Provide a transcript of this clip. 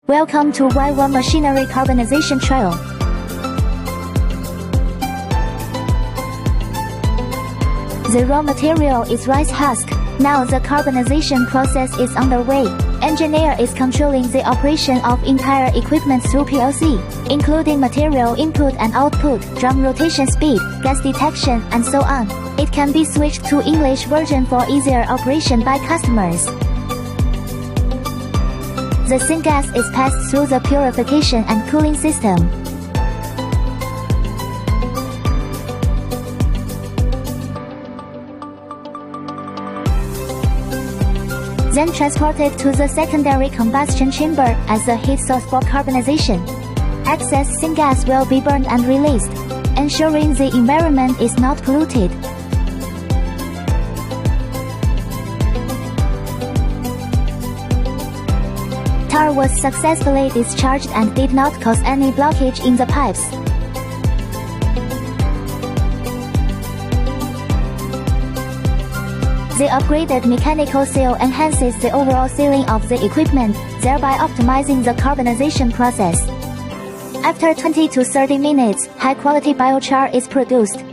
Welcome to Weiwa Machinery Carbonization Trial. The raw material is rice husk. Now the carbonization process is underway. Engineer is controlling the operation of entire equipment through PLC, including material input and output, drum rotation speed, gas detection, and so on. It can be switched to English version for easier operation by customers. The syngas is passed through the purification and cooling system. Then transported to the secondary combustion chamber as a heat source for carbonization. Excess syngas will be burned and released, ensuring the environment is not polluted. Tar was successfully discharged and did not cause any blockage in the pipes. The upgraded mechanical seal enhances the overall sealing of the equipment, thereby optimizing the carbonization process. After 20 to 30 minutes, high-quality biochar is produced.